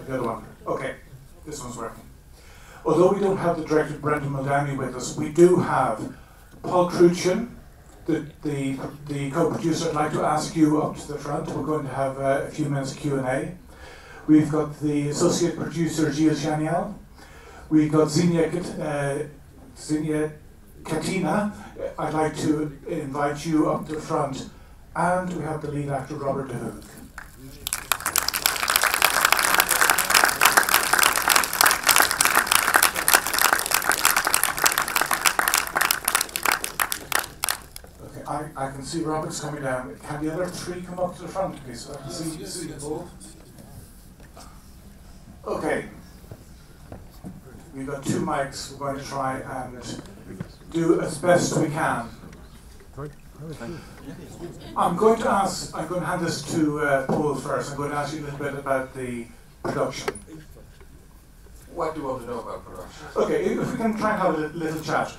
the other one. Okay, this one's working. Although we don't have the director Brendan Muldowney with us, we do have Paul Cruchin, the co-producer. I'd like to ask you up to the front. We're going to have a few minutes Q&A. We've got the associate producer Gilles Janiel. We've got Xenia Katina. I'd like to invite you up to the front. And we have the lead actor Robert De Hoog. I can see Robert's coming down. Can the other three come up to the front, please? So I can see you both. Okay. We've got 2 mics. We're going to try and do as best we can. I'm going to hand this to Paul first. I'm going to ask you a little bit about the production. What do you want to know about production? Okay, if we can try and have a little chat.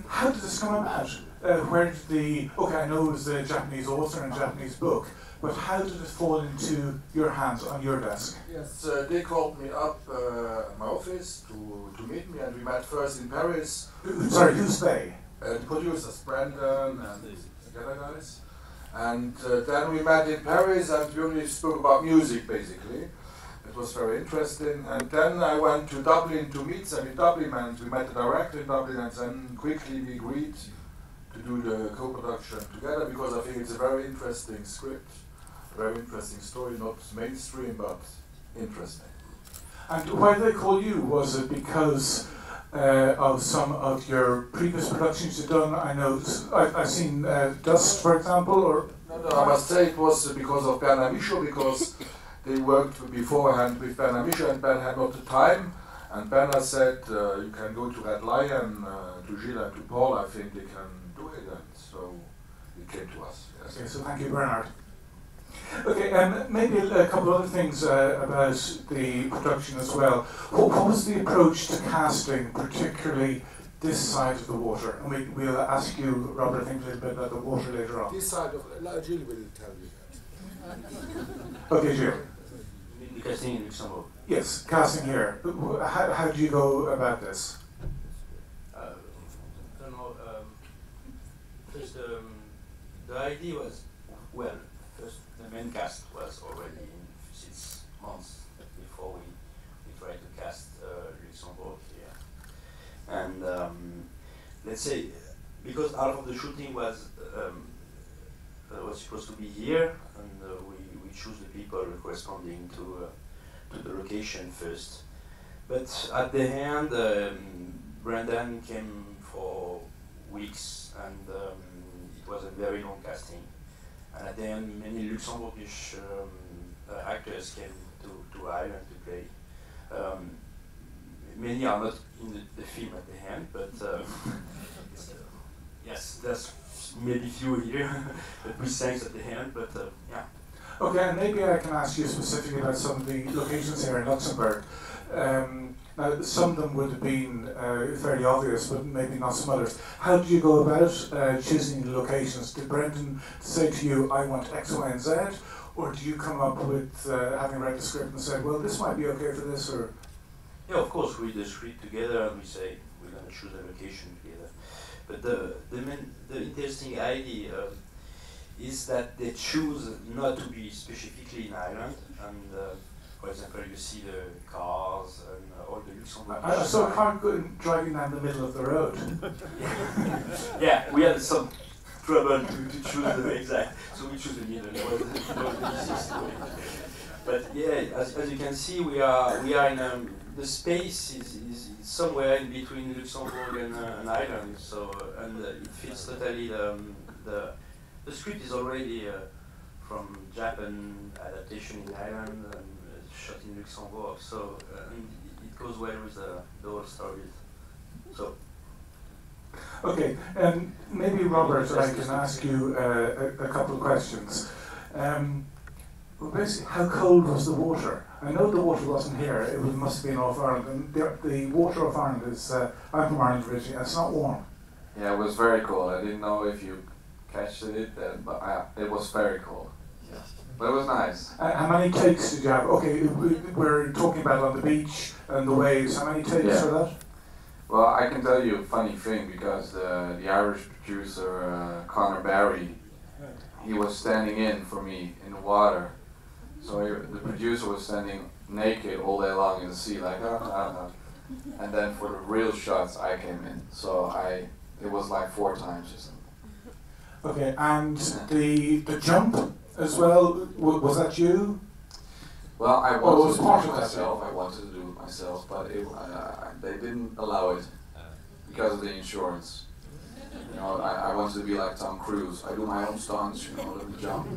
How did this come about? Where did I know it was a Japanese author and a Japanese book, but how did it fall into your hands on your desk? Yes, they called me up at my office to meet me, and we met first in Paris. Sorry, who's they? The producers, Brandon and the other guys. And then we met in Paris, and we only spoke about music, basically. It was very interesting. And then I went to Dublin to meet them in Dublin, and we met the director in Dublin, and then quickly we agreed to do the co-production together, because I think it's a very interesting script, a very interesting story, not mainstream, but interesting. And why did they call you? Was it because of some of your previous productions you've done? I know I've seen Dust, for example, or? No, I must say it was because of Bernard Michaud, because they worked beforehand with Bernard Michaud, and Ben had not the time, and Bernard said, you can go to Red Lion, to Gilles and to Paul, I think they can do it, and so it came to us. Yes. Okay, so thank you, Bernard. Okay, maybe a couple of other things about the production as well. What was the approach to casting, particularly this side of the water? And we'll ask you, Robert, I think a little bit about the water later on. This side of Gilles will tell you that. Okay, Gilles. The casting in Luxembourg. Yes, casting here. How do you go about this? I don't know. First, the idea was, well, first the main cast was already in 6 months before we tried to cast Luxembourg here. And let's say, because half of the shooting was supposed to be here, and we choose the people corresponding to the location first. But at the end, Brandon came for weeks, and it was a very long casting. And at the end, many Luxembourgish actors came to Ireland to play. Many are not in the film at the end, but yes, there's maybe few here that we sang at the end, but yeah. Okay, and maybe I can ask you specifically about some of the locations here in Luxembourg. Now, some of them would have been fairly obvious, but maybe not some others. How do you go about choosing the locations? Did Brendan say to you, I want X, Y, and Z? Or do you come up with, having read the script and say, well, this might be okay for this, or? Yeah, of course, we read the script together and we say, we're going to choose a location together. But the interesting idea is that they choose not to be specifically in Ireland, and for example, you see the cars and all the Luxembourg. I saw a car driving down the middle of the road. Yeah, we had some trouble to choose the exact, so we choose the middle. It was the easiest way. But yeah, as you can see, we are in the space is somewhere in between Luxembourg and Ireland. So and it fits totally the script is already from Japan adaptation in Ireland and shot in Luxembourg. So and it goes well with the whole story. So. Okay, maybe Robert, I can ask you a couple of questions. Well, basically, how cold was the water? I know the water wasn't here, it must have been off Ireland. And the water off Ireland is, I'm from Ireland originally, and it's not warm. Yeah, it was very cold. I didn't know if you catched it, but it was very cold. Yeah. But it was nice. How many takes did you have? Okay, we're talking about on the beach and the waves. How many takes for that? Well, I can tell you a funny thing because the Irish producer QandA, he was standing in for me in the water. So the producer was standing naked all day long in the sea, like and then for the real shots I came in. So it was like 4 times or something. Okay, and the jump as well, was that you? Well, I wanted to do part it of that, myself. I wanted to do it myself, but they didn't allow it because of the insurance. You know, I wanted to be like Tom Cruise. I do my own stunts, you know, let me jump.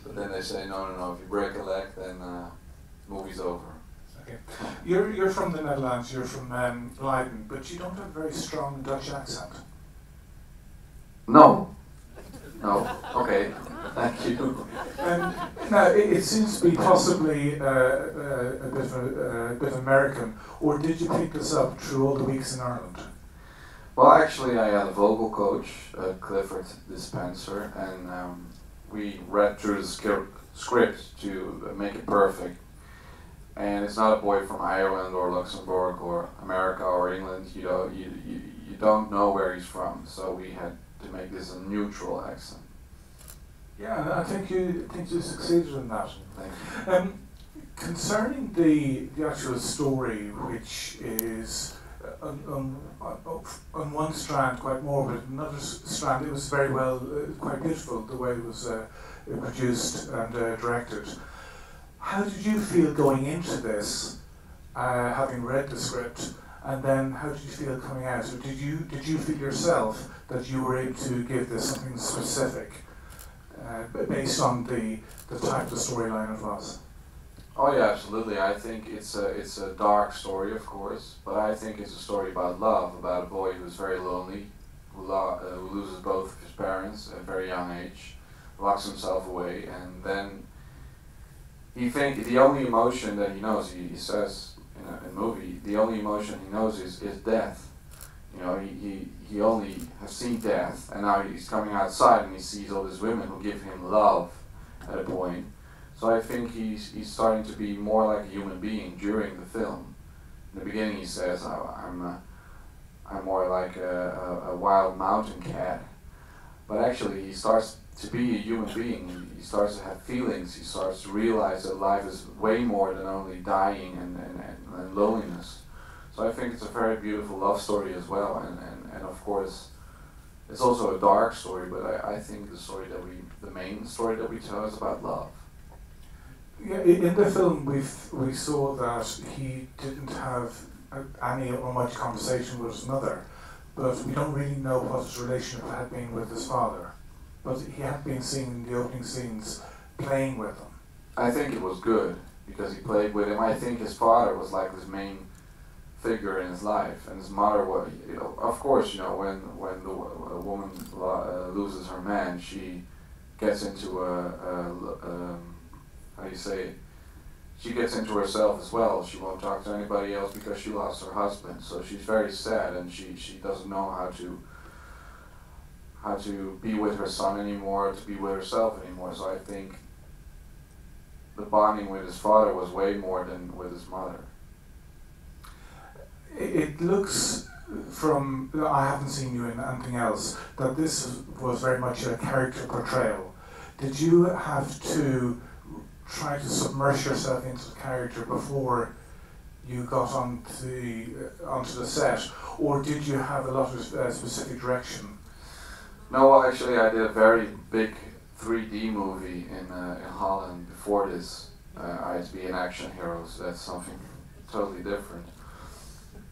But then they say, no, if you break a leg, then movie's over. Okay. You're from the Netherlands, you're from Leiden, but you don't have a very strong Dutch accent. No. Okay. Thank you. Now, it seems to be possibly a bit American, or did you pick this up through all the weeks in Ireland? Well, actually, I had a vocal coach, Clifford Dispenser, and we read through the script to make it perfect. And it's not a boy from Ireland or Luxembourg or America or England. You don't know where he's from, so we had to make this a neutral accent. Yeah, I think you succeeded in that. Thank you. Concerning the actual story, which is on one strand quite morbid, another strand it was very well, quite beautiful the way it was produced and directed. How did you feel going into this, having read the script, and then how did you feel coming out? Or did you feel yourself that you were able to give this something specific, based on the type of storyline it was? Oh yeah, absolutely. I think it's a dark story, of course, but I think it's a story about love, about a boy who's very lonely, who loses both of his parents at a very young age, locks himself away, and then the only emotion that he knows, he says in a movie, the only emotion he knows is death. You know, he only has seen death, and now he's coming outside and he sees all these women who give him love at a point. So I think he's starting to be more like a human being during the film. In the beginning he says, I'm more like a wild mountain cat. But actually he starts to be a human being. He starts to have feelings. He starts to realize that life is way more than only dying and loneliness. So I think it's a very beautiful love story as well. And of course, it's also a dark story, but I think the main story that we tell is about love. Yeah, in the film we saw that he didn't have any or much conversation with his mother, but we don't really know what his relationship had been with his father. But he had been seen in the opening scenes playing with him. I think it was good because he played with him. I think his father was like his main figure in his life, and his mother was, of course, when the woman loses her man, she gets into she gets into herself as well. She won't talk to anybody else because she lost her husband. So she's very sad, and she doesn't know how to be with her son anymore, to be with herself anymore. So I think the bonding with his father was way more than with his mother. It looks from, I haven't seen you in anything else, that this was very much a character portrayal. Did you have to try to submerge yourself into the character before you got onto the set, or did you have a lot of specific direction? No, well, actually, I did a very big 3D movie in Holland before this. I had to be an action hero, so that's something totally different.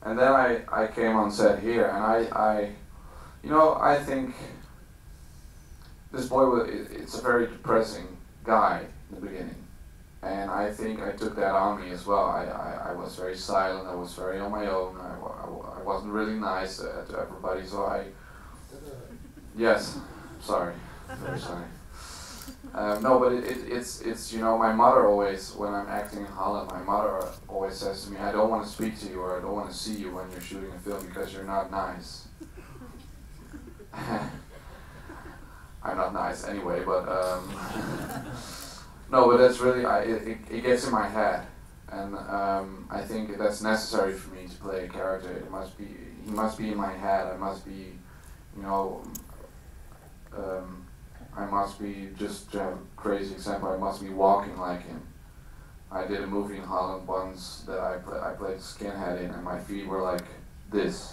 And then I came on set here, and I think this boy it's a very depressing guy in the beginning. And I think I took that on me as well. I was very silent, I was very on my own, I wasn't really nice to everybody, so yes, sorry, very sorry. No, but it's my mother always, when I'm acting in Holland, my mother always says to me, I don't want to speak to you or I don't want to see you when you're shooting a film because you're not nice. I'm not nice anyway, but No, but that's really, it gets in my head. And I think that's necessary for me to play a character. He must be in my head. I must be, you know, I must be, just to have a crazy example, I must be walking like him. I did a movie in Holland once that I played skinhead in, and my feet were like this.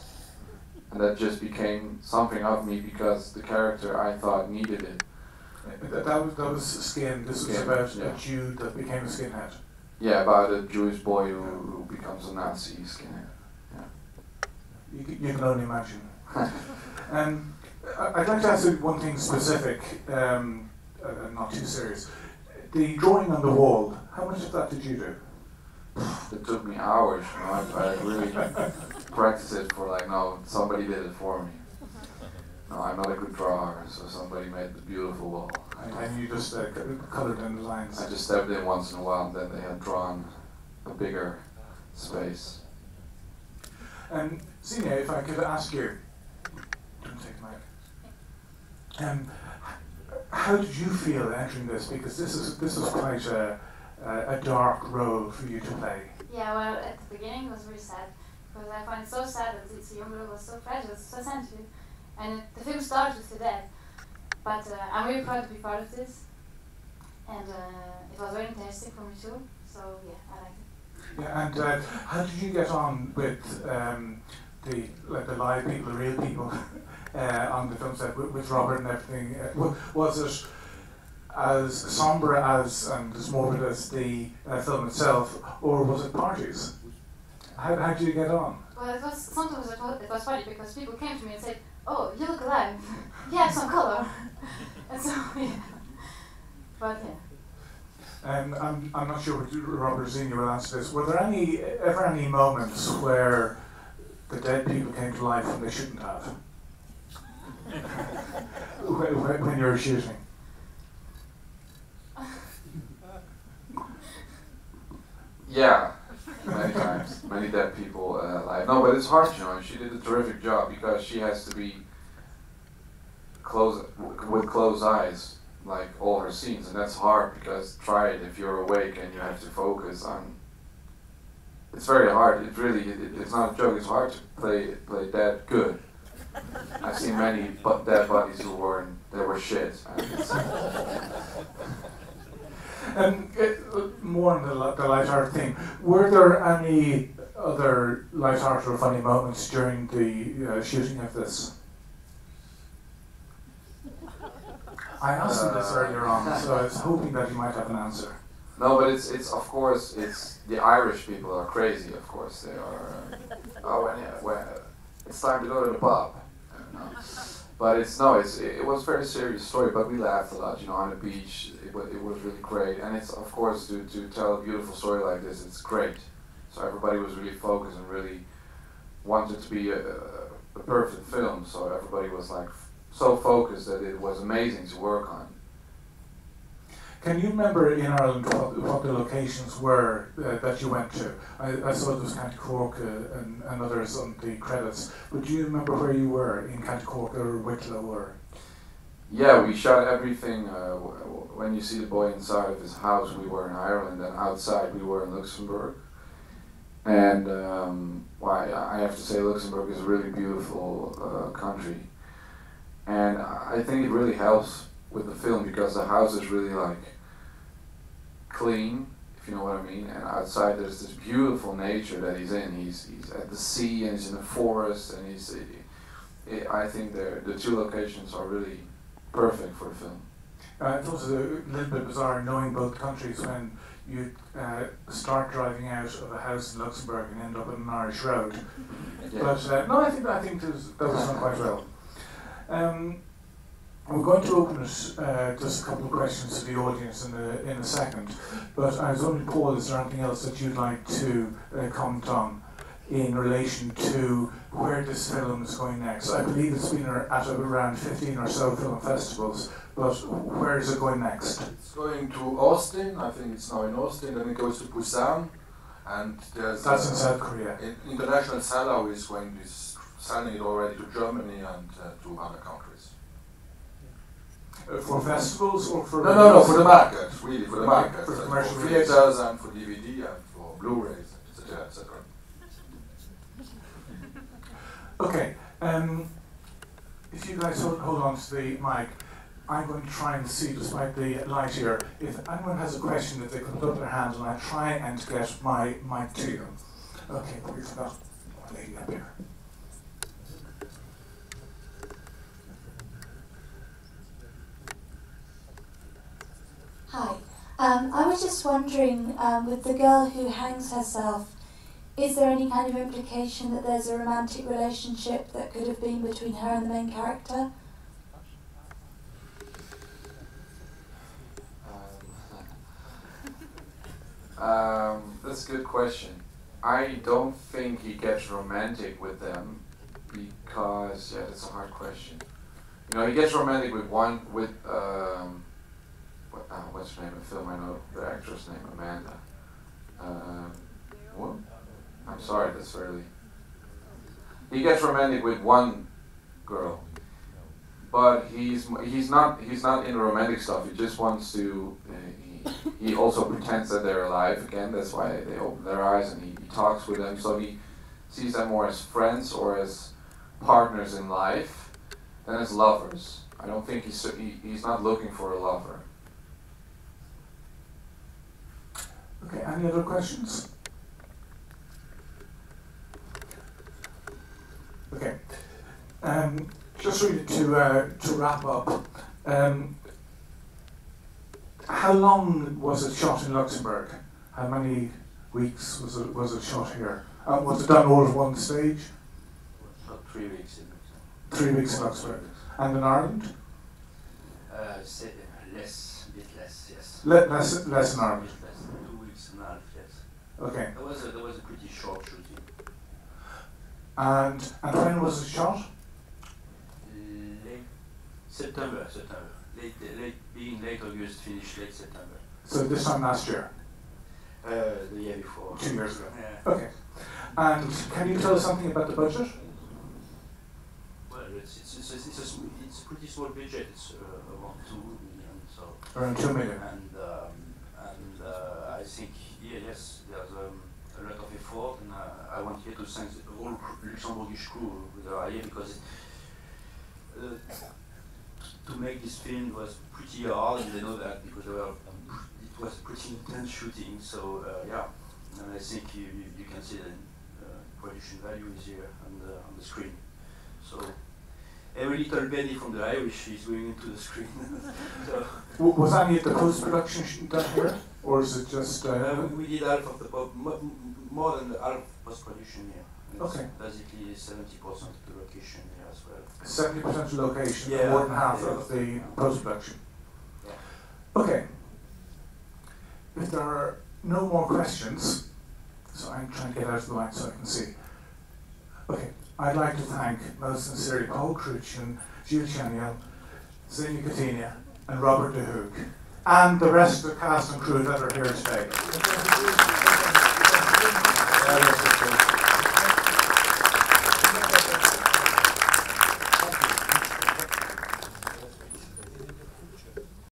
And that just became something of me because the character I thought needed it. That was Skin. This was Skin, about yeah. a Jew that became a skinhead. Yeah, about a Jewish boy who becomes a Nazi skinhead. Yeah. You can only imagine. I'd like to ask you one thing specific, not too serious. The drawing on the wall, how much of that did you do? It took me hours, you know, I really practiced it for like, no, somebody did it for me. No, I'm not a good drawer, so somebody made the beautiful wall. And you just coloured in the lines. I just stepped in once in a while, and then they had drawn a bigger space. And Xenia, if I could ask you, don't take the mic. How did you feel entering this? Because this is quite a dark role for you to play. Yeah, well, at the beginning it was really sad, because I find it so sad that this young girl was so fragile, so sensitive, and the film starts with her death. But I'm really proud to be part of this, and it was very interesting for me too, so yeah, I liked it. Yeah, and how did you get on with the live people, the real people on the film set with Robert and everything? Was it as sombre and as morbid as the film itself, or was it parties? How did you get on? Well, sometimes it was funny because people came to me and said, "Oh, you look alive. You have some color." And so yeah, but yeah. I'm not sure what Robert Xenia will answer this. Were there ever any moments where the dead people came to life when they shouldn't have? when you were shooting? Yeah, many times, many dead people alive. No, but it's hard, you know. She did a terrific job because she has to be with closed eyes, like all her scenes, and that's hard because try it if you're awake and you have to focus on. It's very hard. It really, it's not a joke. It's hard to play dead good. I've seen many dead bodies who were shit. And More on the light-hearted theme. Were there any other light-hearted or funny moments during the shooting of this? I asked him this earlier on, so I was hoping that you might have an answer. No, but it's of course the Irish people are crazy. Of course they are. When it's time to go to the pub. But it was a very serious story. But we laughed a lot, you know, on the beach. It was really great, and it's of course to tell a beautiful story like this, it's great. So everybody was really focused and really wanted to be a perfect film. So everybody was like so focused that it was amazing to work on. Can you remember in Ireland what the locations were that you went to? I saw there was County Cork and others on the credits, but do you remember where you were in County Cork or Wicklow or? Yeah, we shot everything. When you see the boy inside of his house, we were in Ireland, and outside we were in Luxembourg. And I have to say Luxembourg is a really beautiful country. And I think it really helps with the film because the house is really like clean, if you know what I mean, and outside there's this beautiful nature that he's in. He's at the sea and he's in the forest, and I think the two locations are really perfect for a film. It's also a little bit bizarre knowing both countries when you start driving out of a house in Luxembourg and end up on an Irish road. Yeah. But no, I think that was done quite well. We're going to open it just a couple of questions to the audience in a second, but I was only, Paul, is there anything else that you'd like to comment on in relation to where this film is going next? I believe it's been at around 15 or so film festivals, but where is it going next? It's going to Austin. I think it's now in Austin. Then it goes to Busan, and there's that's in South Korea. International seller is going to sending it already to Germany and to other countries. For festivals or for... No, for the market, really, for the market. For For commercial release. theaters and for DVD and for Blu-rays, etc., etc. Okay, if you guys hold on to the mic, I'm going to try and see, despite the light here, if anyone has a question, if they can put up their hand and I try and get my mic to you. Okay, we've got one lady up here. Hi. I was just wondering, with the girl who hangs herself, is there any kind of implication that there's a romantic relationship that could have been between her and the main character? That's a good question. I don't think he gets romantic with them because, yeah, that's a hard question. You know, he gets romantic with what's her name in the film? I know the actress name, Amanda. What? I'm sorry, that's really... He gets romantic with one girl, but he's not into romantic stuff. He just wants to. He also pretends that they're alive again. That's why they open their eyes and he talks with them. So he sees them more as friends or as partners in life than as lovers. I don't think he's not looking for a lover. Okay, any other questions? Okay, just really to wrap up, how long was it shot in Luxembourg? How many weeks was it shot here? Was it done all at one stage? About 3 weeks in Luxembourg. 3 weeks in Luxembourg. And in Ireland? Less, a bit less, yes. Less in Ireland. 2 weeks and a half, yes. Okay. There was a pretty short shooting. And when was it shot? Late September. Being late August, finished late September. So this time last year? The year before. 2 years ago. Yeah. Okay. And can you tell us something about the budget? Well, it's a pretty small budget. It's around 2 million. So. Around 2 million. And I think yes, there's a lot of effort, and I want here to thank the whole Luxembourgish crew that are here because to make this film was pretty hard, and they know that because it was pretty intense shooting. So yeah, and I think you can see the production value is here on the screen. So every little penny from the Irish is going into the screen. So, was any of the post-production done here, or is it just? We did half of the more than the half post-production here. It's okay. Basically 70% of the location here as well. 70% of location, yeah, more than half yeah. of the post-production. Yeah. Okay. If there are no more questions, so I'm trying to get out of the mic so I can see. Okay, I'd like to thank most sincerely Paul Crucian, Gilles Chaniel, Zenia Coutinho, and Robert De Hoog, and the rest of the cast and crew that are here today.